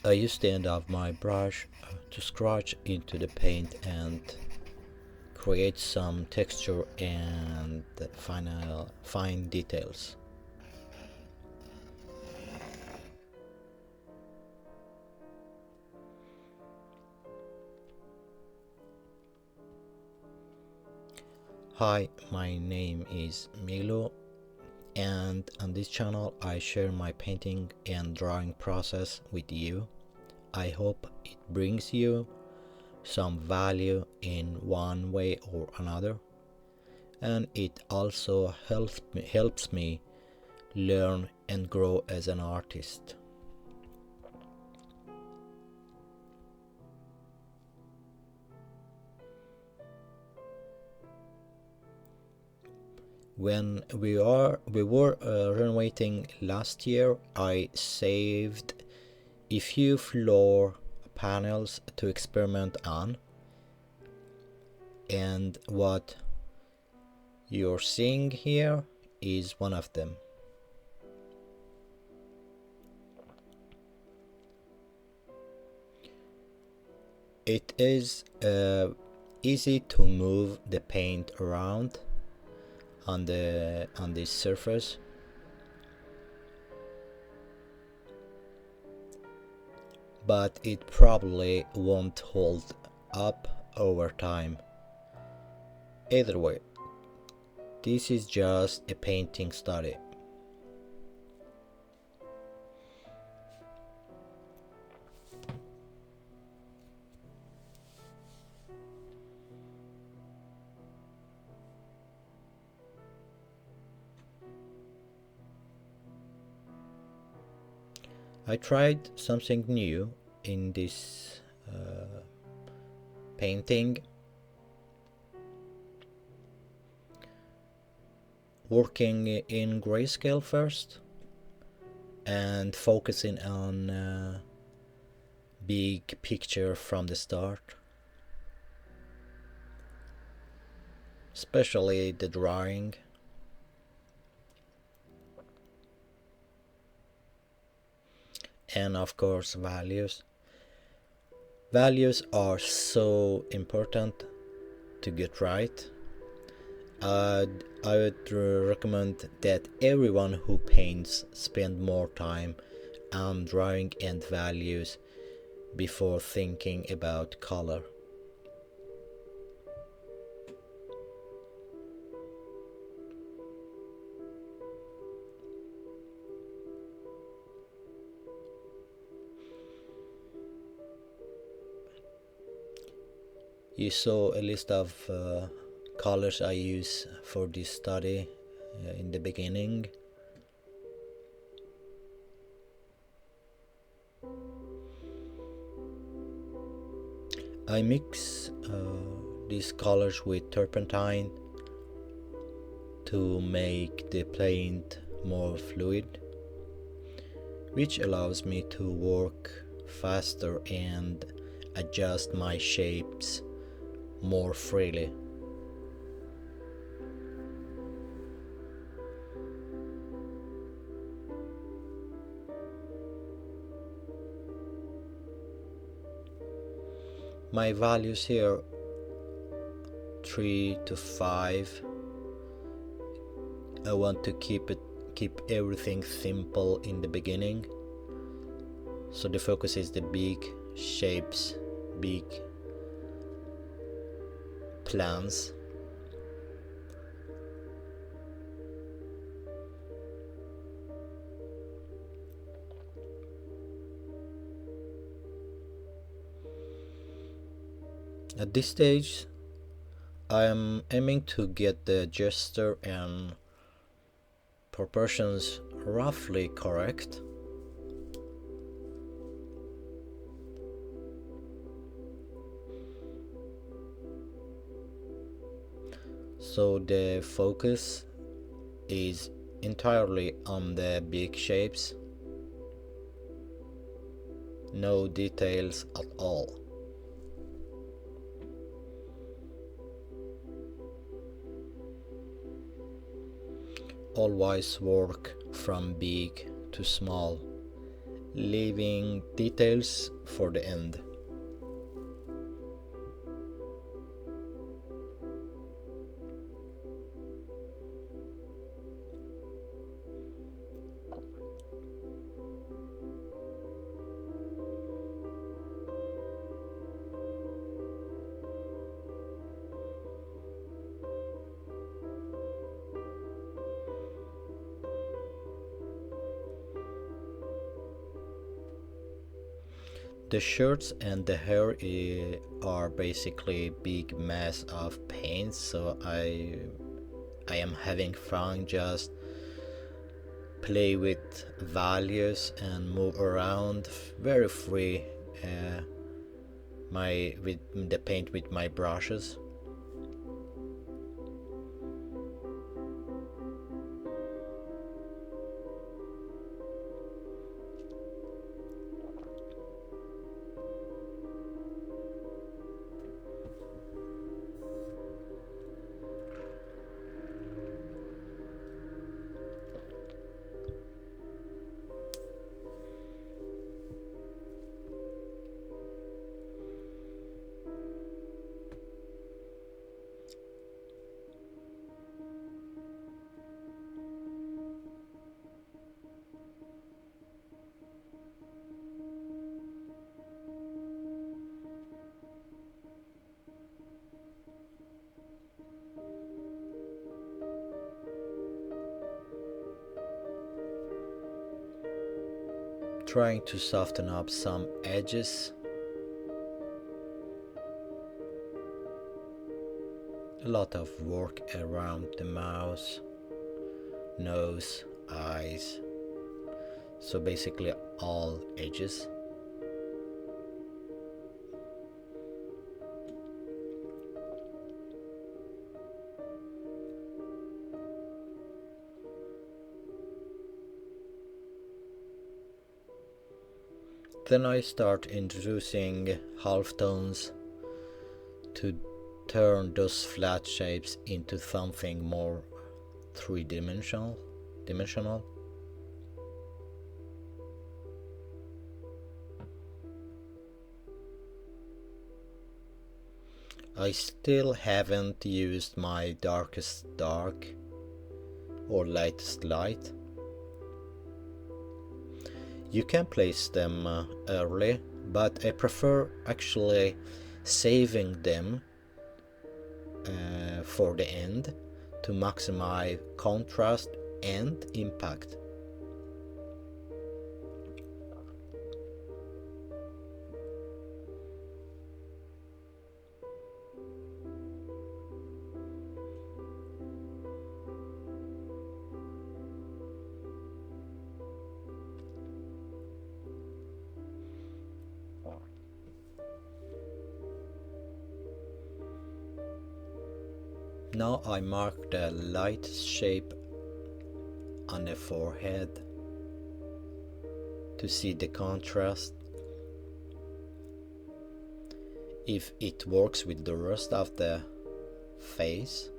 I use the end of my brush to scratch into the paint and create some texture and fine details. Hi, my name is Milo, and on this channel I share my painting and drawing process with you. I hope it brings you some value in one way or another, and it also helps me learn and grow as an artist. When we were renovating last year, I saved a few floor panels to experiment on, and what you're seeing here is one of them. It is easy to move the paint around on this surface, but it probably won't hold up over time. Either way, this is just a painting study. I tried something new in this painting, working in grayscale first and focusing on big picture from the start, especially the drawing. And of course values. Values are so important to get right. I would recommend that everyone who paints spend more time on drawing and values before thinking about color. You saw a list of colors I use for this study in the beginning. I mix these colors with turpentine to make the paint more fluid, which allows me to work faster and adjust my shapes more freely. My values here 3 to 5. I want to keep everything simple in the beginning, so the focus is the big shapes, big plans. At this stage, I am aiming to get the gesture and proportions roughly correct. So the focus is entirely on the big shapes, no details at all. Always work from big to small leaving details for the end. The shirts and the hair are basically big mess of paint, so I am having fun just play with values and move around very free with the paint with my brushes. Trying to soften up some edges. A lot of work around the mouth, nose, eyes, so basically all edges. Then I start introducing halftones to turn those flat shapes into something more three-dimensional. I still haven't used my darkest dark or lightest light. You can place them early, but I prefer actually saving them for the end to maximize contrast and impact. Now I mark the light shape on the forehead to see the contrast, if it works with the rest of the face.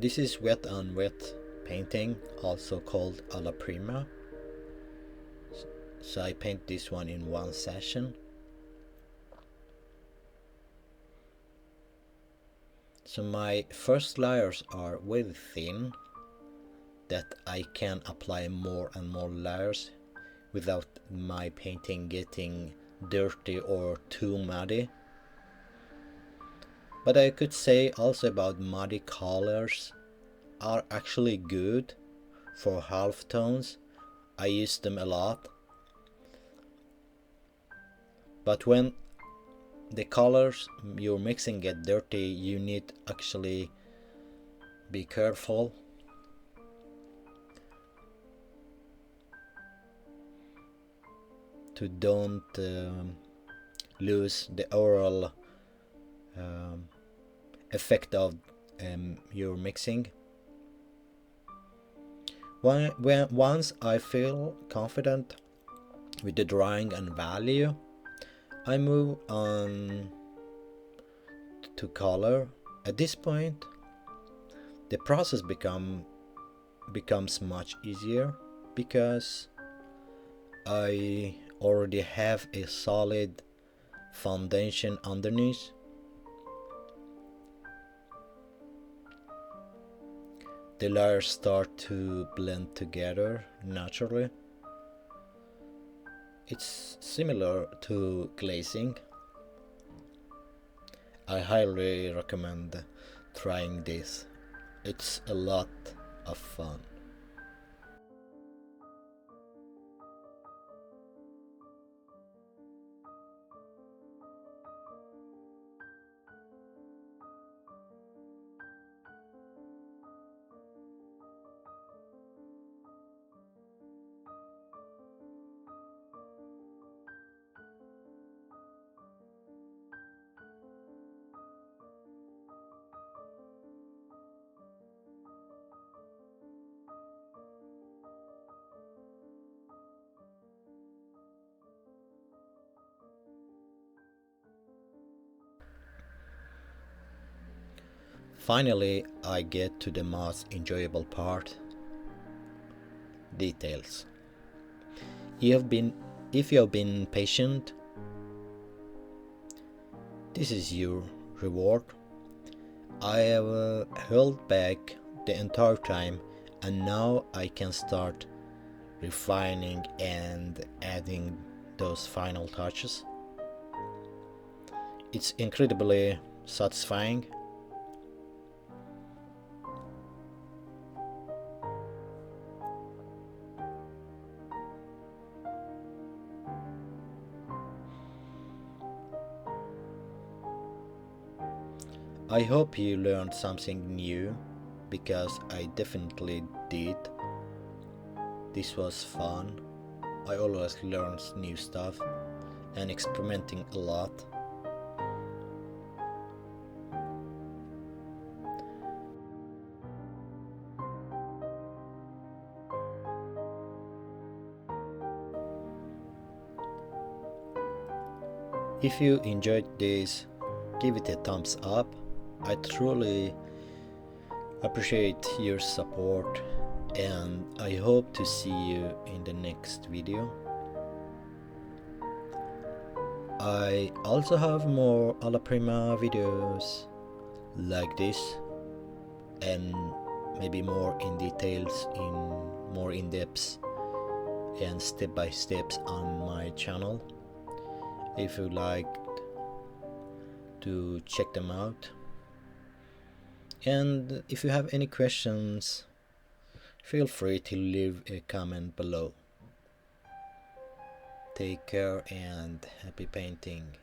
This is wet on wet painting, also called alla prima. So I paint this one in one session. So my first layers are very thin, that I can apply more and more layers without my painting getting dirty or too muddy. But I could say also about muddy colors are actually good for halftones. I use them a lot. But when the colors you're mixing get dirty, you need actually be careful. To don't lose the overall effect of you're mixing. Once I feel confident with the drawing and value, I move on to color. At this point, the process becomes much easier because I already have a solid foundation underneath. The layers start to blend together naturally. It's similar to glazing. I highly recommend trying this. It's a lot of fun. Finally, I get to the most enjoyable part: details. If you have been patient, this is your reward. I have held back the entire time, and now I can start refining and adding those final touches. It's incredibly satisfying. I hope you learned something new, because I definitely did. This was fun. I always learn new stuff and experimenting a lot. If you enjoyed this, give it a thumbs up. I truly appreciate your support, and I hope to see you in the next video. I also have more alla prima videos like this, and maybe more in details, in more in depth and step by steps on my channel. If you like to check them out, and if you have any questions, feel free to leave a comment below. Take care and happy painting.